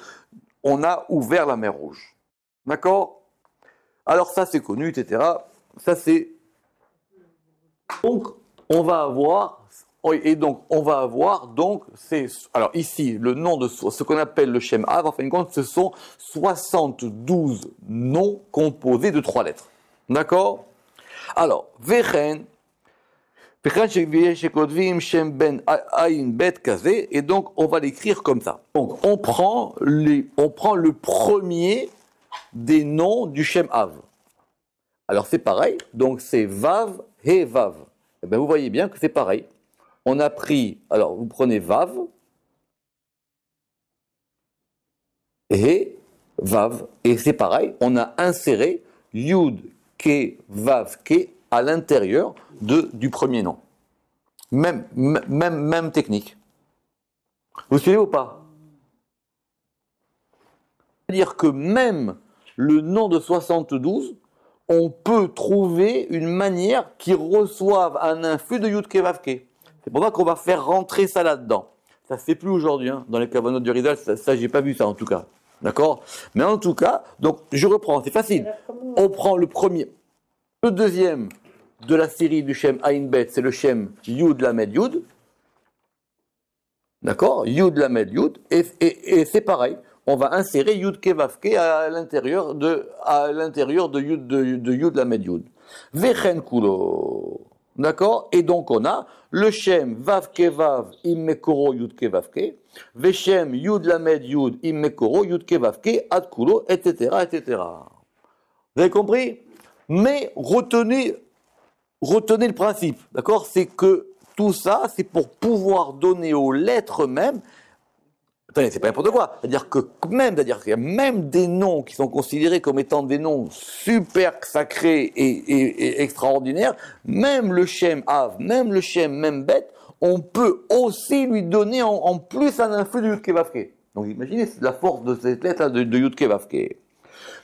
on a ouvert la mer Rouge. D'accord? Alors ça, c'est connu, etc. Ça, c'est... Donc, on va avoir... Alors ici, le nom de ce qu'on appelle le Shem Av, en fin de compte, ce sont 72 noms composés de 3 lettres. D'accord? Alors, Vechen... Et donc on va l'écrire comme ça. Donc on prend le premier des noms du Shem Av. Alors c'est pareil, donc c'est Vav, He, Vav. Et bien vous voyez bien que c'est pareil. On a pris, alors vous prenez Vav, He, Vav, et c'est pareil, on a inséré Yud, Ke, Vav, Ke à l'intérieur du premier nom. Même technique. Vous suivez ou pas? C'est-à-dire que même le nom de 72, on peut trouver une manière qui reçoive un influx de Yud Ke Vav Ke. C'est pour ça qu'on va faire rentrer ça là-dedans. Ça ne se fait plus aujourd'hui, hein. Dans les cavanotes du Rizal, ça j'ai pas vu ça en tout cas. D'accord? Mais en tout cas, donc je reprends, c'est facile. On prend le premier. Le deuxième de la série du Shem Ayin Bet, c'est le Shem Yud Lamed Yud. D'accord? Yud Lamed Yud. Et c'est pareil. On va insérer Yud Ke Vav Ke à l'intérieur de Yud Lamed Yud. Vechen Kulo. D'accord? Et donc on a le Shem Vav Ke Vav Im Mekoro Yud Ke Vav Ke. Veshem Yud Lamed Yud Im Mekoro Yud Ke Vav Ke Ad Kulo, etc., etc. Vous avez compris? Mais retenez le principe, d'accord? C'est que tout ça, c'est pour pouvoir donner aux lettres mêmes. Attendez, c'est pas n'importe quoi. C'est-à-dire qu'il y a même des noms qui sont considérés comme étant des noms super sacrés et extraordinaires. Même le Shem Av, même le Shem Membet, on peut aussi lui donner en plus un influx de Yud Ke Vav Ke. Donc imaginez la force de cette lettre-là de Yud Ke Vav Ke.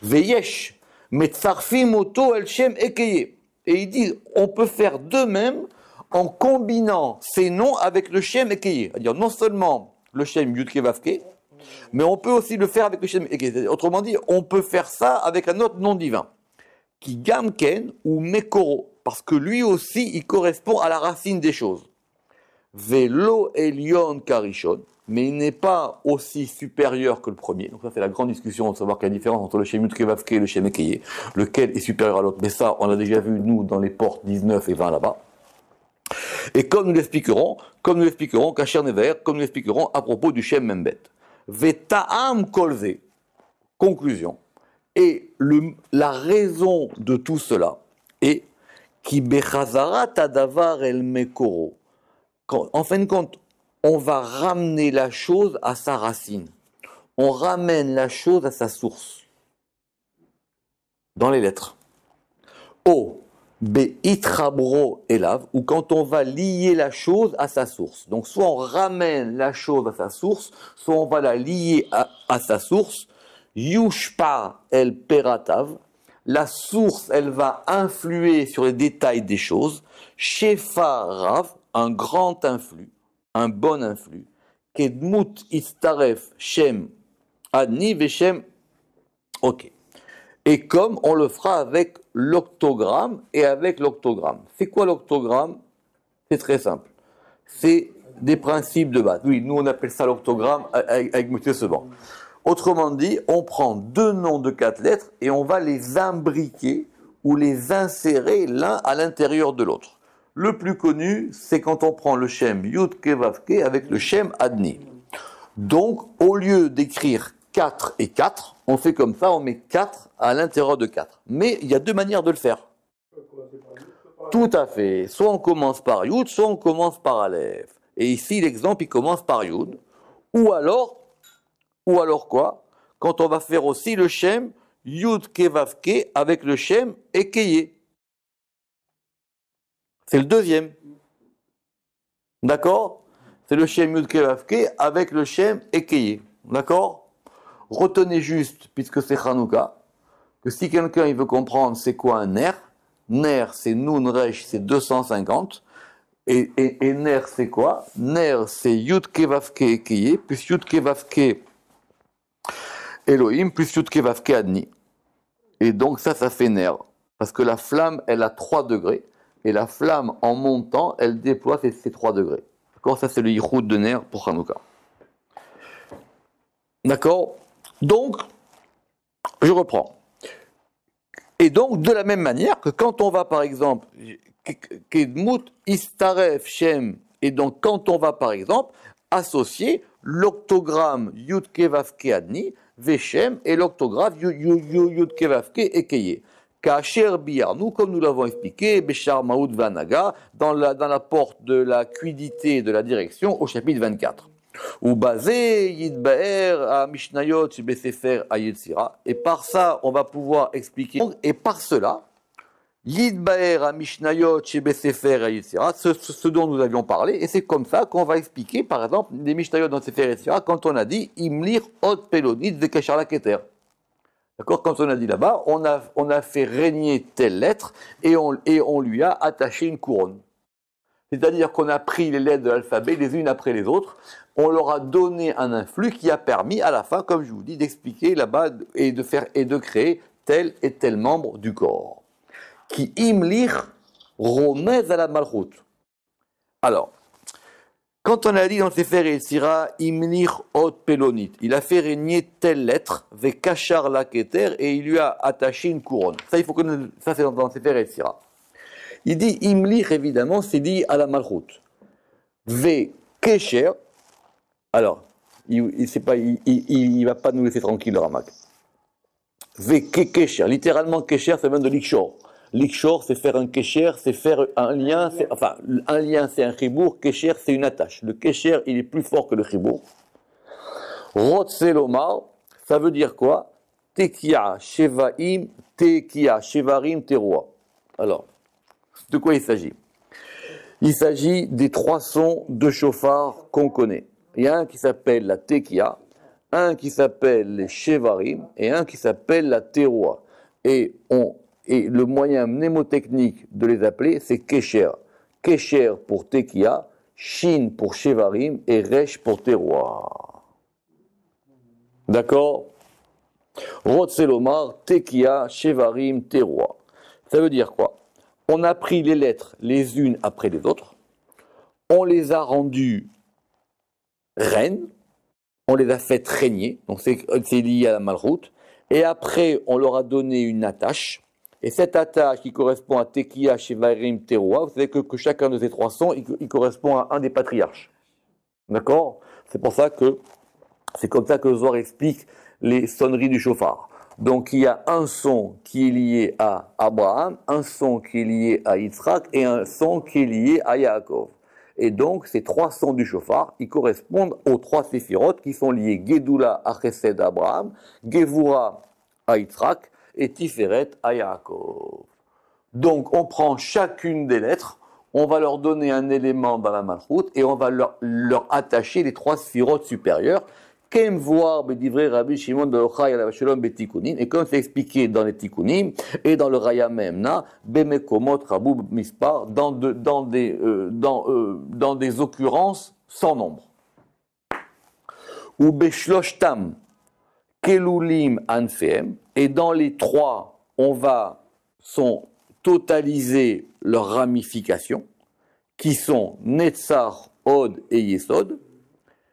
Veyesh metzarfim oto el Shem Ekeye. Et il dit, on peut faire de même en combinant ces noms avec le Shem Ekeye. C'est-à-dire non seulement le Shem Yudke Vavke, mais on peut aussi le faire avec le Shem Eke. Autrement dit, on peut faire ça avec un autre nom divin, qui Gamken ou Mekoro, parce que lui aussi, il correspond à la racine des choses. Velo Elion Karishon, mais il n'est pas aussi supérieur que le premier. Donc ça, c'est la grande discussion de savoir quelle est la différence entre le Shem Yudke Vavke et le Shem Ekeye, lequel est supérieur à l'autre. Mais ça, on l'a déjà vu, nous, dans les portes 19 et 20 là-bas. Et comme nous l'expliquerons, Kasher Never, comme nous l'expliquerons à propos du Shem Membet. Veta'am Kolze, conclusion, et la raison de tout cela est qui Bechazarat Adavar El Mekoro. En fin de compte, on va ramener la chose à sa racine. On ramène la chose à sa source. Dans les lettres. O. Be'itrabro elav, ou quand on va lier la chose à sa source. Donc soit on ramène la chose à sa source, soit on va la lier à sa source. Yushpa el peratav, la source elle va influer sur les détails des choses. Shefa rav, un grand influx, un bon influx. Kedmut istaref shem adni veshem. Ok. Et comme on le fera avec l'octogramme et avec l'octogramme. C'est quoi l'octogramme? C'est très simple. C'est des principes de base. Oui, nous on appelle ça l'octogramme avec M. Seban. Autrement dit, on prend deux noms de 4 lettres et on va les imbriquer ou les insérer l'un à l'intérieur de l'autre. Le plus connu, c'est quand on prend le Shem Yudke Vavke avec le Shem Adni. Donc, au lieu d'écrire 4 et 4, on fait comme ça, on met 4 à l'intérieur de 4. Mais il y a deux manières de le faire. Tout à fait. Soit on commence par Yud, soit on commence par Aleph. Et ici, l'exemple, il commence par Yud. Ou alors quoi? Quand on va faire aussi le Shem Yud Kevavke avec le Shem Ekeye. C'est le deuxième. D'accord? C'est le Shem Yud Kevavke avec le Shem Ekeye. D'accord? Retenez juste, puisque c'est Hanouka, que si quelqu'un il veut comprendre c'est quoi un ner, ner c'est Nun Resh, c'est 250, et ner c'est quoi? Ner c'est Yud Kevavke Ekeye, plus Yud Kevavke Elohim, plus Yud Kevavke Adni. Et donc ça fait ner, parce que la flamme elle a 3 degrés, et la flamme en montant elle déploie ces 3 degrés. D'accord? Ça c'est le yichud de ner pour Hanouka. D'accord? Donc, je reprends. Et donc, de la même manière que quand on va, par exemple, Kedmut Istaref Shem, et donc quand on va, par exemple, associer l'octogramme Yudke Vavke Adni, Veshem, et l'octogramme Yudke Vavke Ekeye. Kacher Biarnou, comme nous l'avons expliqué, Beshar Maoud Vanaga, dans la porte de la cuidité et de la direction, au chapitre 24. Ou basé Yidbaer à Mishnayot Besefer à Yetzira. Et par ça, on va pouvoir expliquer. Et par cela, Yidbaer à Mishnayot Besefer à Yetzira, ce dont nous avions parlé. Et c'est comme ça qu'on va expliquer, par exemple, les Mishnayot dans Sefer Yetzira, quand on a dit Imlir Hot Pelonit Zekachar la Keter. D'accord? Quand on a dit là-bas, on a fait régner telle lettre et on lui a attaché une couronne. C'est-à-dire qu'on a pris les lettres de l'alphabet les unes après les autres, on leur a donné un influx qui a permis à la fin, comme je vous dis, d'expliquer là-bas et de créer tel et tel membre du corps. Qui imlir romez à la malchut. Alors, quand on a dit dans le Sefer Yetzira, imlir hot pelonit, il a fait régner telle lettre, vekachar la keter, et il lui a attaché une couronne. Ça, il faut connaître, ça c'est dans le Sefer Yetzira. Il dit imlir, évidemment, c'est dit à la malchut. Ve kesher, alors, il ne va pas nous laisser tranquille, le Ramak. Ve kesher, littéralement kesher, ça vient de l'ikshor. L'ikshor, c'est faire un kesher, c'est faire un lien, un lien c'est un chibour, kesher c'est une attache. Le kesher, il est plus fort que le chibour. Rotselomar, ça veut dire quoi? Tekia, shevaim, tekia, shevarim, teroa. Alors, de quoi il s'agit? Il s'agit des 3 sons de chauffard qu'on connaît. Il y a un qui s'appelle la tekia, un qui s'appelle les shevarim et un qui s'appelle la teroa. Et le moyen mnémotechnique de les appeler, c'est kesher. Kesher pour tekia, Shin pour Shevarim et Resh pour terroir. D'accord? Rotselomar, Tekia, Shevarim, terroir. Ça veut dire quoi? On a pris les lettres les unes après les autres, on les a rendues reines, on les a faites régner, donc c'est lié à la malroute, et après on leur a donné une attache, et cette attache qui correspond à Tekia, Shevarim, terroir, vous savez que chacun de ces trois sons, il correspond à un des patriarches. D'accord? C'est pour ça que, c'est comme ça que Zohar explique les sonneries du chauffard. Donc il y a un son qui est lié à Abraham, un son qui est lié à Yitzhak et un son qui est lié à Yaakov. Et donc ces trois sons du chauffard, ils correspondent aux trois séphirotes qui sont liés Gedula à Chesed à Abraham, Gevura à Yitzhak et Tiferet à Yaakov. Donc on prend chacune des lettres, on va leur donner un élément dans la malchoute et on va leur attacher les trois séphirotes supérieures. Kem voir bedivre Rabbi Shimon ben Yochai alav shalom betikunim, et comme c'est expliqué dans les tikunim et dans le Raya Memna, bemekomot rabu mispar, dans des occurrences sans nombre. Ou beshloshtam kelulim anfeem, et dans les trois, sont totalisées leurs ramifications, qui sont Netzar, Od et Yesod.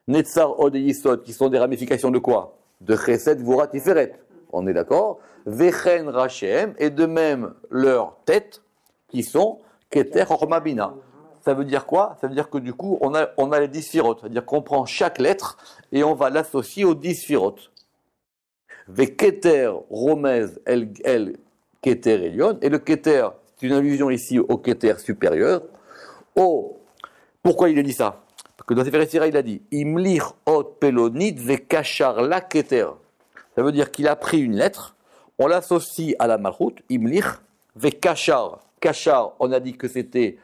Netzar, Od et Yisod, qui sont des ramifications de quoi? De Chesed, Gvura, Tiferet. On est d'accord? Vechen, Rachem, et de même leurs têtes, qui sont Keter, Chorma, Bina. Ça veut dire quoi? Ça veut dire que du coup, on a les 10 sphirotes. C'est-à-dire qu'on prend chaque lettre et on va l'associer aux 10 sphirotes. Ve Keter, Romez, El Keter, Elion. Et le Keter, c'est une allusion ici au Keter supérieur. Pourquoi il a dit ça? Parce que dans Sefer Yetzirah, il a dit Imlich ot pelonit ve kachar la keter. Ça veut dire qu'il a pris une lettre, on l'associe à la malchut, Imlich ve kachar. Kachar, on a dit que c'était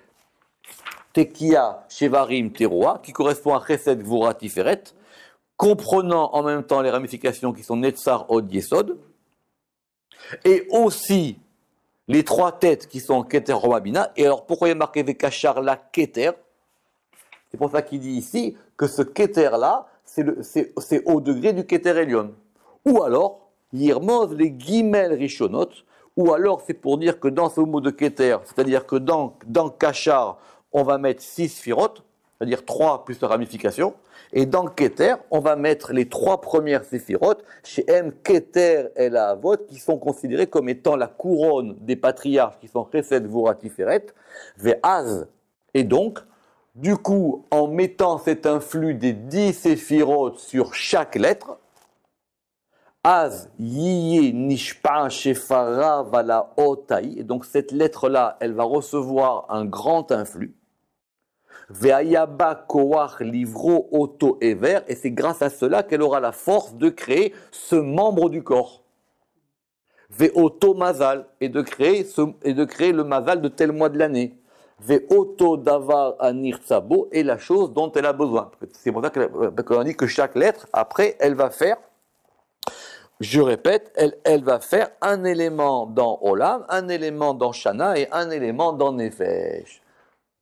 Tekia, Shevarim, Teroa, qui correspond à Chesed, Gvura, Tiferet, comprenant en même temps les ramifications qui sont Netzar, Od, Yesod, et aussi les trois têtes qui sont Keter, Roma, Bina. Et alors pourquoi il y a marqué ve kachar la keter? C'est pour ça qu'il dit ici que ce Keter-là, c'est au degré du Keter Elion. Ou alors, Yirmoz les Gimel Rishonot, ou alors c'est pour dire que dans ce mot de Keter, c'est-à-dire que dans Kachar, on va mettre 6 sphirotes, c'est-à-dire 3 plus la ramification, et dans Keter, on va mettre les 3 premières sphirotes, chez M, Keter et la Avot, qui sont considérées comme étant la couronne des patriarches, qui sont Chesed, Gvura, Tiferet, Ve'az, et donc, du coup, en mettant cet influx des 10 séphirotes sur chaque lettre, Az yiye nishpa shefara vala otai, et donc cette lettre-là, elle va recevoir un grand influx. Ve'ayaba koach livro auto ever, et c'est grâce à cela qu'elle aura la force de créer ce membre du corps. Ve'oto mazal, et de créer le mazal de tel mois de l'année. Ve'oto davar anirtsabo, et la chose dont elle a besoin. C'est pour ça qu'on dit que chaque lettre, après, elle va faire, je répète, elle va faire un élément dans Olam, un élément dans Shana et un élément dans Nefesh.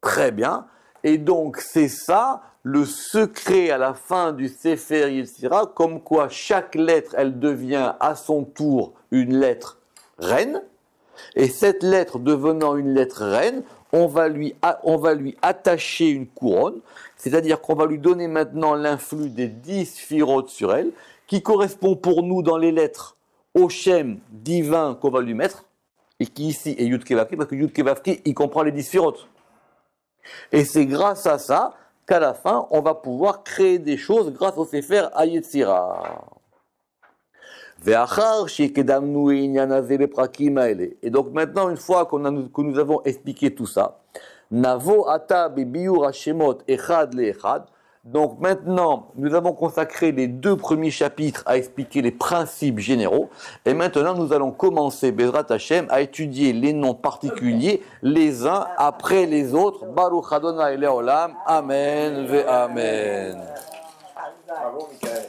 Très bien. Et donc, c'est ça le secret à la fin du Sefer Yetzirah, comme quoi chaque lettre, elle devient à son tour une lettre reine. Et cette lettre devenant une lettre reine, on va lui attacher une couronne, c'est-à-dire qu'on va lui donner maintenant l'influx des 10 sphirotes sur elle, qui correspond pour nous dans les lettres au Shem divin qu'on va lui mettre, et qui ici est Yud Kevavki, parce que Yud Kevavki, il comprend les 10 sphirotes. Et c'est grâce à ça qu'à la fin, on va pouvoir créer des choses grâce au Sefer Yetzirah. Et donc maintenant, une fois que nous avons expliqué tout ça, donc maintenant, nous avons consacré les 2 premiers chapitres à expliquer les principes généraux, et maintenant nous allons commencer, Bezrat Hashem, à étudier les noms particuliers, les uns après les autres. Baruch Adonai Leolam, Amen ve Amen. Bravo, Michael.